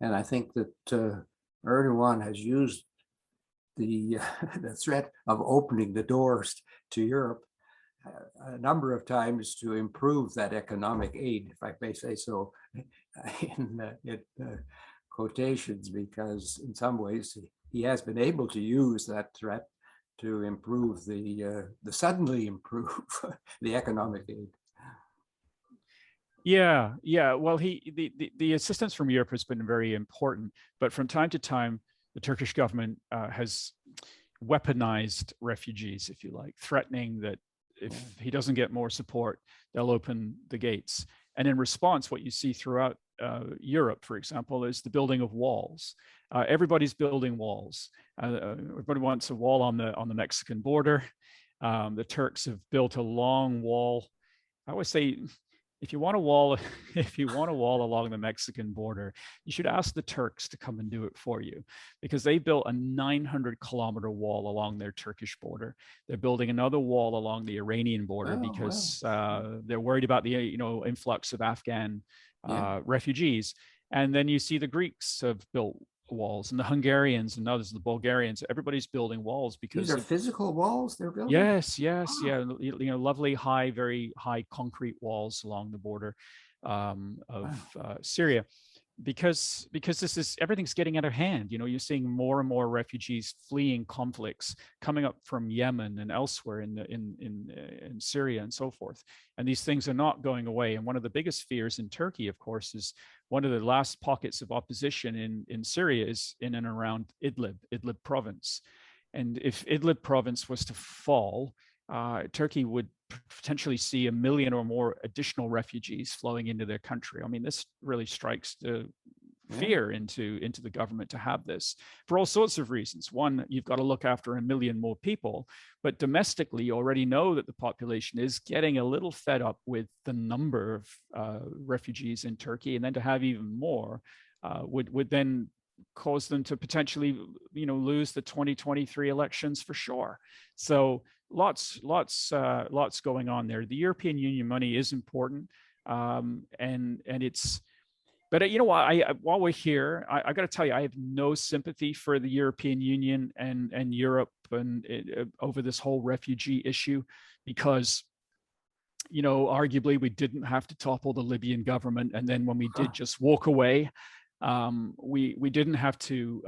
And I think that Erdogan has used the threat of opening the doors to Europe a number of times to improve that economic aid, if I may say so, in quotations, because in some ways he has been able to use that threat to improve suddenly improve the economic aid.
Yeah. Well, the assistance from Europe has been very important, but from time to time, the Turkish government has weaponized refugees, if you like, threatening that if he doesn't get more support, they'll open the gates. And in response, what you see throughout Europe, for example, is the building of walls. Everybody's building walls. Everybody wants a wall on the Mexican border. The Turks have built a long wall. I always say if you want a wall, if you want a wall along the Mexican border, you should ask the Turks to come and do it for you, because they built a 900-kilometer wall along their Turkish border. They're building another wall along the Iranian border
Oh,
because
wow.
they're worried about the influx of Afghan
Yeah.
refugees. And then you see the Greeks have built walls, and the Hungarians and others, the Bulgarians. Everybody's building walls
These
because
are
of
physical walls they're building?
yes, yes,
Wow.
yeah, lovely high, very high concrete walls along the border of
Wow.
Syria, because this is everything's getting out of hand. You're seeing more and more refugees fleeing conflicts coming up from Yemen and elsewhere in Syria and so forth, and these things are not going away. And one of the biggest fears in Turkey, of course, is one of the last pockets of opposition in Syria is in and around Idlib province. And if Idlib province was to fall, Turkey would potentially see 1 million or more additional refugees flowing into their country. I mean, this really strikes the fear into the government to have this for all sorts of reasons. One, you've got to look after 1 million more people, but domestically, you already know that the population is getting a little fed up with the number of refugees in Turkey, and then to have even more would then cause them to potentially, lose the 2023 elections for sure. So lots going on there. The European Union money is important, and it's. But while we're here, I got to tell you, I have no sympathy for the European Union and Europe and over this whole refugee issue, because arguably we didn't have to topple the Libyan government, and then when we did just walk away, we didn't have to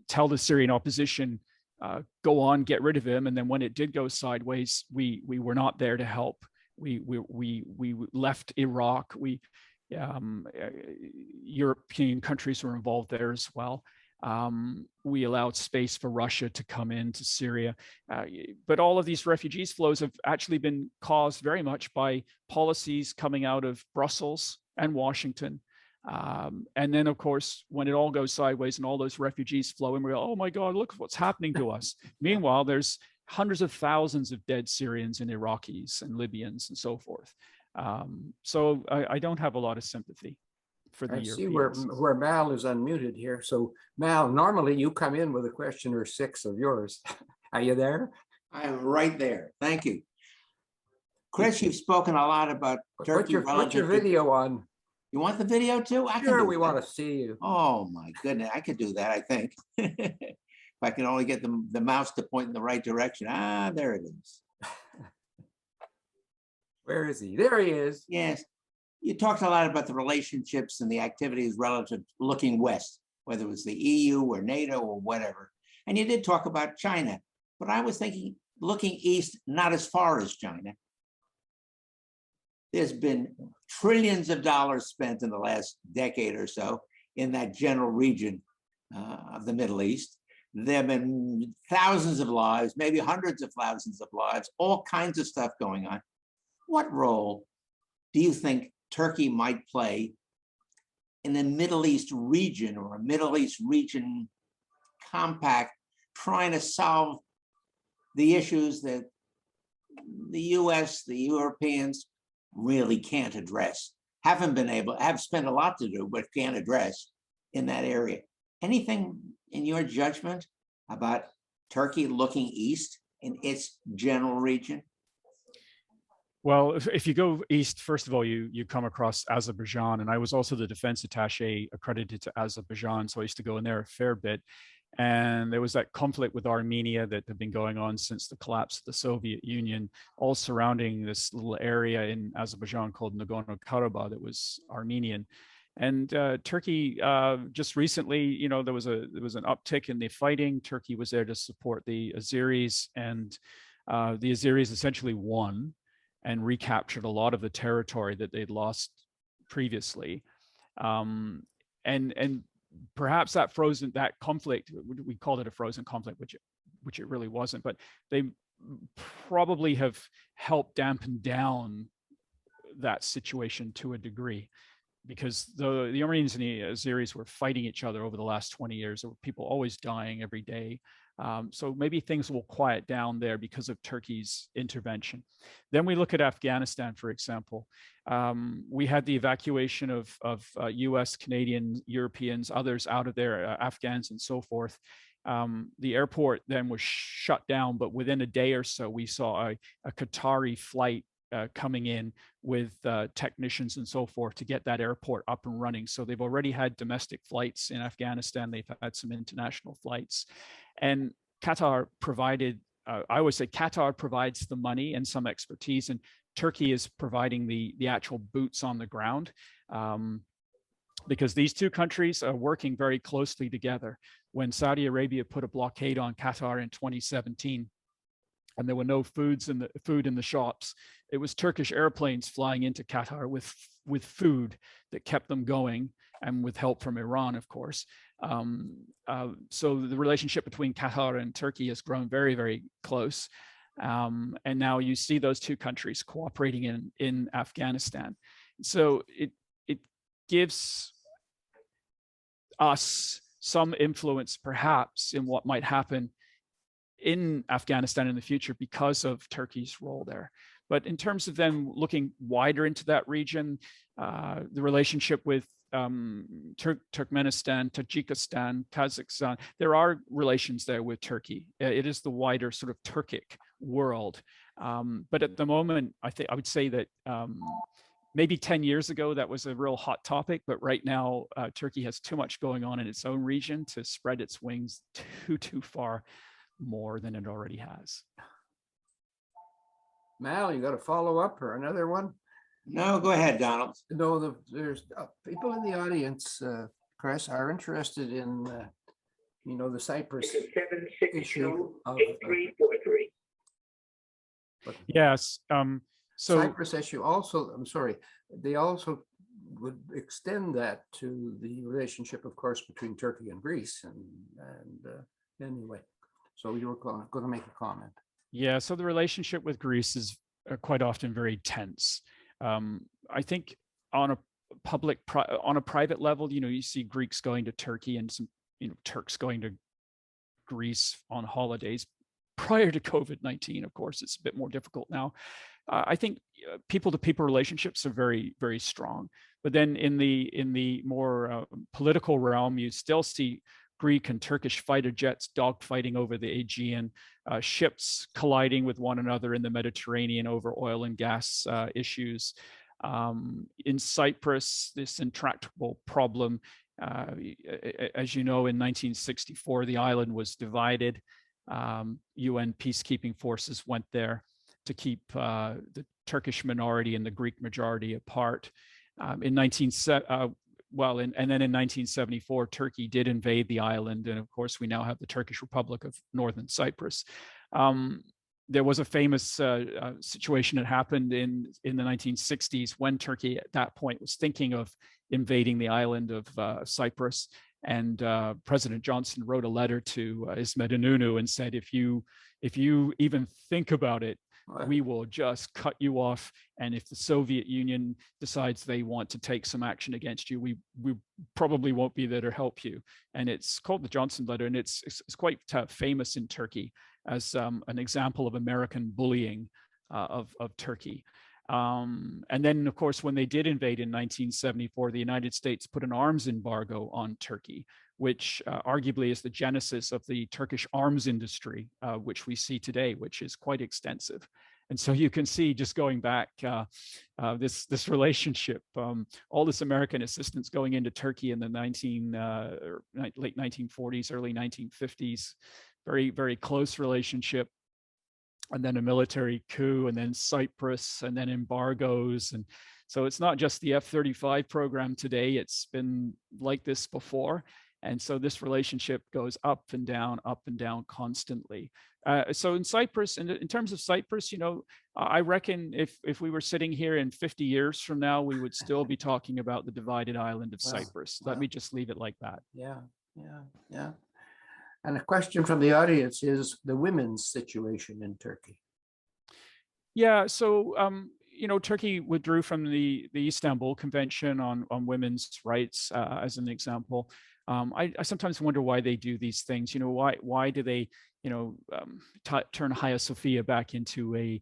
tell the Syrian opposition go on, get rid of him, and then when it did go sideways, we were not there to help. We left Iraq. European countries were involved there as well. We allowed space for Russia to come into Syria. But all of these refugees flows have actually been caused very much by policies coming out of Brussels and Washington. And then, of course, when it all goes sideways and all those refugees flow in, we go, oh my God, look what's happening to us. Meanwhile, there's hundreds of thousands of dead Syrians and Iraqis and Libyans and so forth. So I don't have a lot of sympathy for the
I see
Europeans.
where Mal is unmuted here. So Mal, normally you come in with a question or 6 of yours. Are you there?
I'm right there. Thank you. Chris, you've spoken a lot about Turkey.
Put your video on.
You want the video too?
Sure, we want to see you.
Oh my goodness, I could do that, I think. If I can only get the mouse to point in the right direction. Ah, there it is.
Where is he? There he is.
Yes. You talked a lot about the relationships and the activities relative to looking west, whether it was the EU or NATO or whatever. And you did talk about China, but I was thinking looking east, not as far as China. There's been trillions of dollars spent in the last decade or so in that general region of the Middle East. There have been thousands of lives, maybe hundreds of thousands of lives, all kinds of stuff going on. What role do you think Turkey might play in the Middle East region, or a Middle East region compact, trying to solve the issues that the US, the Europeans really can't address, have spent a lot to do, but can't address in that area? Anything in your judgment about Turkey looking east in its general region?
Well, if you go east, first of all, you come across Azerbaijan, and I was also the defense attaché accredited to Azerbaijan, so I used to go in there a fair bit. And there was that conflict with Armenia that had been going on since the collapse of the Soviet Union, all surrounding this little area in Azerbaijan called Nagorno-Karabakh that was Armenian. And Turkey just recently, there was an uptick in the fighting. Turkey was there to support the Azeris, and the Azeris essentially won and recaptured a lot of the territory that they'd lost previously. And perhaps that conflict, we called it a frozen conflict, which it really wasn't, but they probably have helped dampen down that situation to a degree, because the Armenians and the Azeris were fighting each other over the last 20 years. There were people always dying every day. So maybe things will quiet down there because of Turkey's intervention. Then we look at Afghanistan, for example. We had the evacuation of US, Canadian, Europeans, others out of there, Afghans and so forth. The airport then was shut down, but within a day or so, we saw a Qatari flight coming in with technicians and so forth to get that airport up and running. So they've already had domestic flights in Afghanistan. They've had some international flights. And Qatar provided, I always say Qatar provides the money and some expertise, and Turkey is providing the actual boots on the ground, because these two countries are working very closely together. When Saudi Arabia put a blockade on Qatar in 2017, and there were no food in the shops, it was Turkish airplanes flying into Qatar with food that kept them going, and with help from Iran, of course. So the relationship between Qatar and Turkey has grown very, very close. And now you see those two countries cooperating in Afghanistan. So it gives us some influence, perhaps, in what might happen in Afghanistan in the future because of Turkey's role there. But in terms of them looking wider into that region, the relationship with Turkmenistan, Tajikistan, Kazakhstan, there are relations there with Turkey. It is the wider sort of Turkic world. But at the moment, I would say that maybe 10 years ago, that was a real hot topic, but right now, Turkey has too much going on in its own region to spread its wings too far more than it already has.
Mal, you got a follow up or another one?
No, go ahead, Donald.
No, there's people in the audience, Chris, are interested in, the Cyprus issue of,
Yes. So
Cyprus issue also, I'm sorry, they also would extend that to the relationship, of course, between Turkey and Greece. And anyway, so you were going to make a comment.
Yeah, so the relationship with Greece is quite often very tense. I think on a private level, you see Greeks going to Turkey and some, Turks going to Greece on holidays. Prior to COVID-19, of course, it's a bit more difficult now. I think people-to-people relationships are very, very strong. But then in the more political realm, you still see Greek and Turkish fighter jets dogfighting over the Aegean, ships colliding with one another in the Mediterranean over oil and gas issues. In Cyprus, this intractable problem, as you know, in 1964, the island was divided. UN peacekeeping forces went there to keep the Turkish minority and the Greek majority apart. In 1974, Turkey did invade the island, and of course, we now have the Turkish Republic of Northern Cyprus. There was a famous situation that happened in the 1960s when Turkey at that point was thinking of invading the island of Cyprus. And President Johnson wrote a letter to Ismet Inonu and said, if you even think about it, we will just cut you off. And if the Soviet Union decides they want to take some action against you, we probably won't be there to help you. And it's called the Johnson letter, and it's quite famous in Turkey as an example of American bullying of Turkey. And then, of course, when they did invade in 1974, the United States put an arms embargo on Turkey, which arguably is the genesis of the Turkish arms industry, which we see today, which is quite extensive. And so you can see, just going back, this relationship, all this American assistance going into Turkey in the late 1940s, early 1950s, very, very close relationship. And then a military coup, and then Cyprus, and then embargoes. And so it's not just the F-35 program today, it's been like this before. And so this relationship goes up and down constantly. So in Cyprus, in terms of Cyprus, I reckon if we were sitting here in 50 years from now, we would still be talking about the divided island of Cyprus. Let me just leave it like that.
Yeah. And a question from the audience is the women's situation in Turkey.
Yeah, so Turkey withdrew from the Istanbul Convention on women's rights, as an example. I sometimes wonder why they do these things. Why do they, turn Hagia Sophia back into a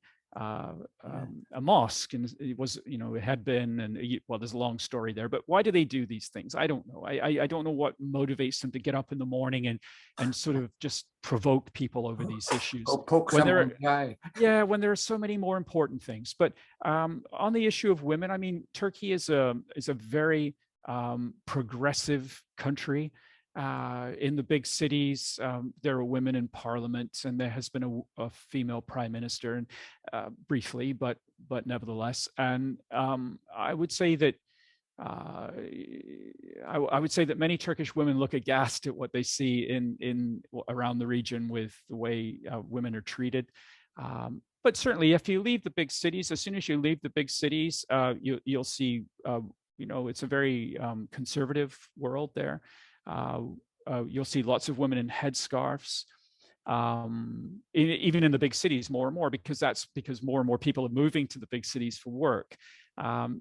mosque? And it was, it had been, and well, there's a long story there, but why do they do these things? I don't know. I don't know what motivates them to get up in the morning and sort of just provoke people over these issues.
Go poke
when there,
someone's eye.
yeah, when there are so many more important things. But on the issue of women, I mean, Turkey is a very progressive country. In the big cities, there are women in parliament, and there has been a female prime minister, and briefly, but nevertheless. And I would say that I would say that many Turkish women look aghast at what they see in around the region with the way women are treated. But certainly, if you leave the big cities, as soon as you leave the big cities, you'll see. It's a very conservative world there. You'll see lots of women in headscarves, even in the big cities more and more, because more and more people are moving to the big cities for work.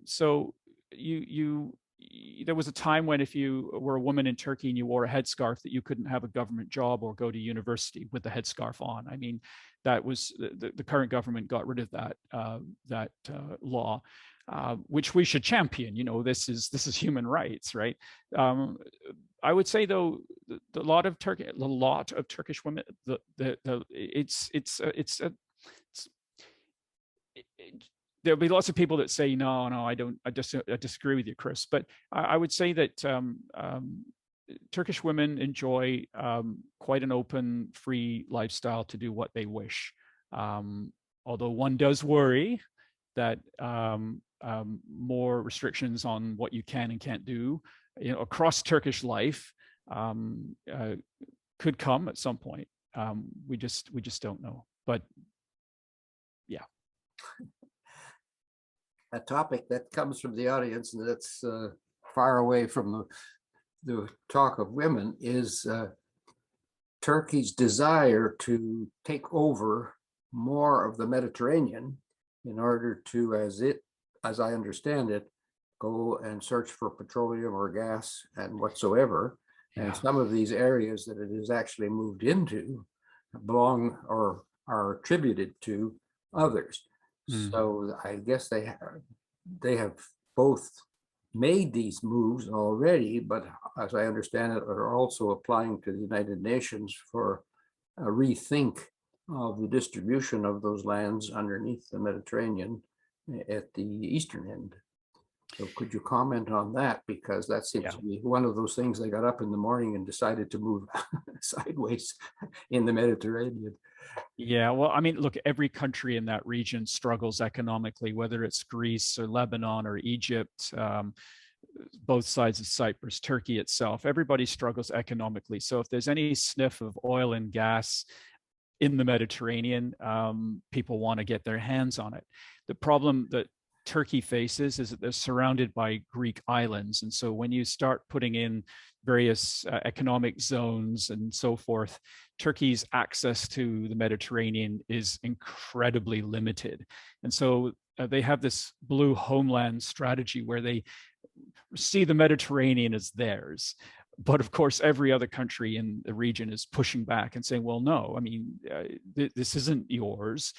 So there was a time when if you were a woman in Turkey and you wore a headscarf, that you couldn't have a government job or go to university with the headscarf on. I mean, that was the current government got rid of that law. Which we should champion. This is human rights, right? I would say though, a lot of Turkish women, there'll be lots of people that say no, I disagree with you, Chris. But I would say that Turkish women enjoy quite an open, free lifestyle to do what they wish. Although one does worry that more restrictions on what you can and can't do, across Turkish life could come at some point. We just don't know. But yeah.
A topic that comes from the audience and that's far away from the talk of women is Turkey's desire to take over more of the Mediterranean in order to, as I understand it, go and search for petroleum or gas and whatsoever. Yeah. And some of these areas that it has actually moved into belong or are attributed to others. So I guess they have both made these moves already, but as I understand it, are also applying to the United Nations for a rethink of the distribution of those lands underneath the Mediterranean at the eastern end. So could you comment on that? Because that seems to be one of those things they got up in the morning and decided to move sideways in the Mediterranean.
Yeah, well, I mean, look, every country in that region struggles economically, whether it's Greece or Lebanon or Egypt, both sides of Cyprus, Turkey itself, everybody struggles economically. So if there's any sniff of oil and gas in the Mediterranean, people want to get their hands on it. The problem that Turkey faces is that they're surrounded by Greek islands. And so when you start putting in various economic zones and so forth, Turkey's access to the Mediterranean is incredibly limited. And so they have this blue homeland strategy where they see the Mediterranean as theirs. But of course, every other country in the region is pushing back and saying, well, no, I mean, this isn't yours.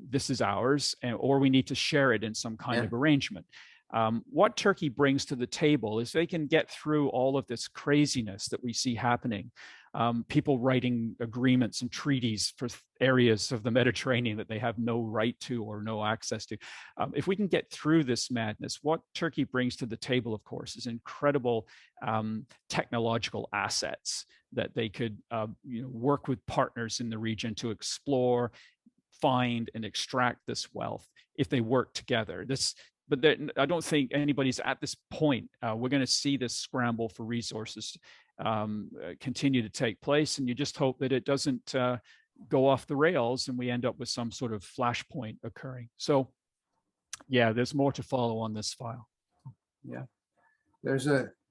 This is ours, or we need to share it in some kind of arrangement. What Turkey brings to the table is they can get through all of this craziness that we see happening. People writing agreements and treaties for areas of the Mediterranean that they have no right to or no access to. If we can get through this madness, what Turkey brings to the table, of course, is incredible technological assets that they could work with partners in the region to explore, find, and extract this wealth if they work together. But I don't think anybody's at this point. We're going to see this scramble for resources continue to take place, and you just hope that it doesn't go off the rails and we end up with some sort of flashpoint occurring. So yeah, there's more to follow on this file.
Yeah,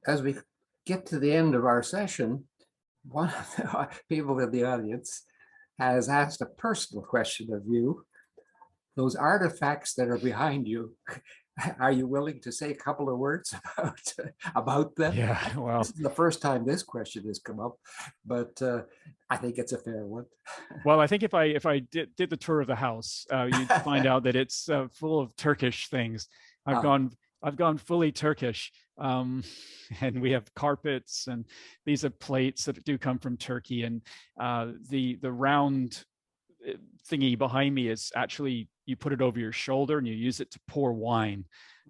as we get to the end of our session, one of the people in the audience has asked a personal question of you. Those artifacts that are behind you, Are you willing to say a couple of words about them?
Yeah, well,
This is the first time this question has come up, but I think it's a fair one.
well, I think if I did the tour of the house, you'd find out that it's full of Turkish things. I've
Ah.
gone I've gone fully Turkish, and we have carpets, and these are plates that do come from Turkey, and the round thingy behind me is actually, you put it over your shoulder and you use it to pour wine,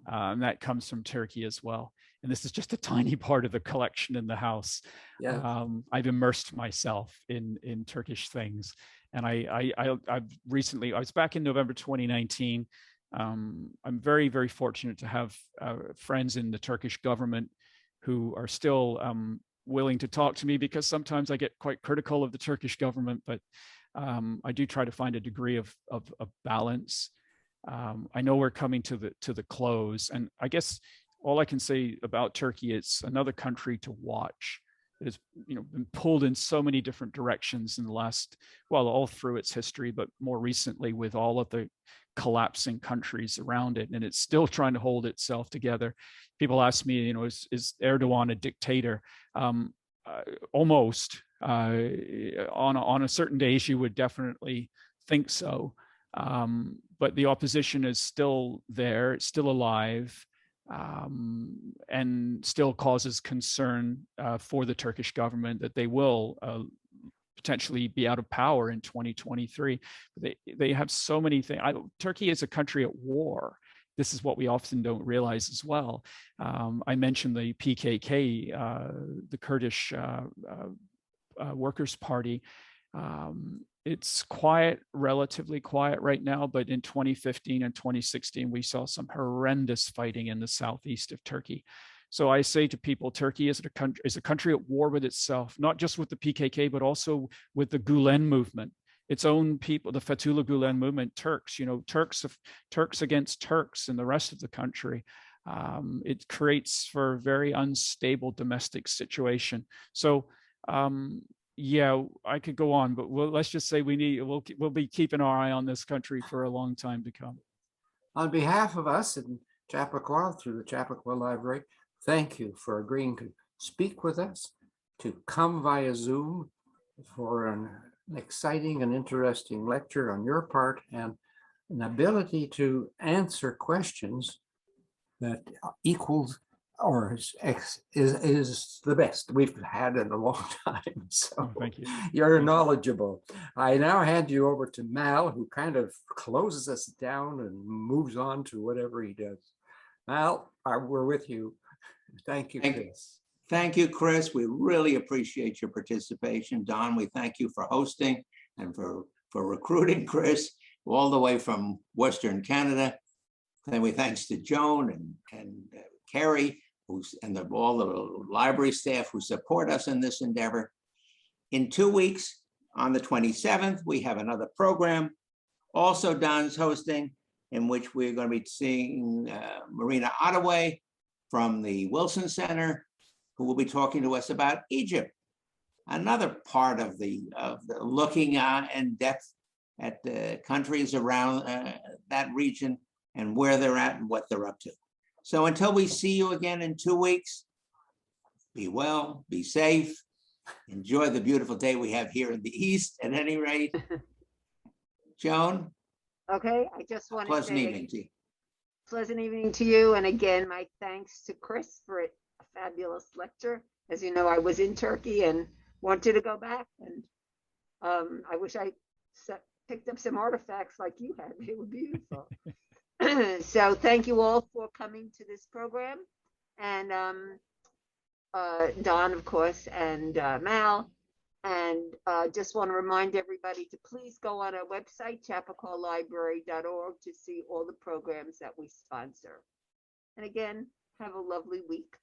and that comes from Turkey as well. And this is just a tiny part of the collection in the house.
Yeah.
I've immersed myself in Turkish things, and I've recently, I was back in November 2019. I'm very, very fortunate to have friends in the Turkish government who are still willing to talk to me, because sometimes I get quite critical of the Turkish government, but I do try to find a degree of balance. I know we're coming to the close, and I guess all I can say about Turkey, it's another country to watch. It has, been pulled in so many different directions in the last, well, all through its history, but more recently with all of the collapsing countries around it, and it's still trying to hold itself together. People ask me, is Erdogan a dictator? Almost. On a certain days, you would definitely think so. But the opposition is still there, it's still alive, and still causes concern for the Turkish government that they will potentially be out of power in 2023. They have so many things. Turkey is a country at war. This is what we often don't realize as well. I mentioned the PKK, the Kurdish Workers' Party. It's quiet, relatively quiet right now, but in 2015 and 2016, we saw some horrendous fighting in the southeast of Turkey. So I say to people, Turkey is a country at war with itself, not just with the PKK, but also with the Gulen movement, its own people, the Fethullah Gulen movement, Turks, Turks against Turks in the rest of the country. It creates for a very unstable domestic situation. So, yeah, I could go on, but let's just say we'll be keeping our eye on this country for a long time to come.
On behalf of us in Chappaqua, through the Chappaqua Library, thank you for agreeing to speak with us, to come via Zoom for an exciting and interesting lecture on your part, and an ability to answer questions that equals or is the best we've had in a long time. So
thank you.
You're knowledgeable. I now hand you over to Mal, who kind of closes us down and moves on to whatever he does. Mal, we're with you. Thank you, Chris.
Thank you, Chris. We really appreciate your participation. Don, we thank you for hosting and for recruiting Chris all the way from Western Canada. And we thanks to Joan and Carrie, and all the library staff who support us in this endeavor. In 2 weeks, on the 27th, we have another program. Also, Don's hosting, in which we're going to be seeing Marina Ottaway from the Wilson Center, who will be talking to us about Egypt, another part of the looking in depth at the countries around that region and where they're at and what they're up to. So until we see you again in 2 weeks, be well, be safe, enjoy the beautiful day we have here in the East at any rate. Joan?
Okay, I just want to say
pleasant evening to you.
Pleasant evening to you. And again, my thanks to Chris for a fabulous lecture. As you know, I was in Turkey and wanted to go back. And I wish I picked up some artifacts like you had. They were beautiful. So thank you all for coming to this program. And Don, of course, and Mal. And just want to remind everybody to please go on our website, chappaqua.library.org, to see all the programs that we sponsor. And again, have a lovely week.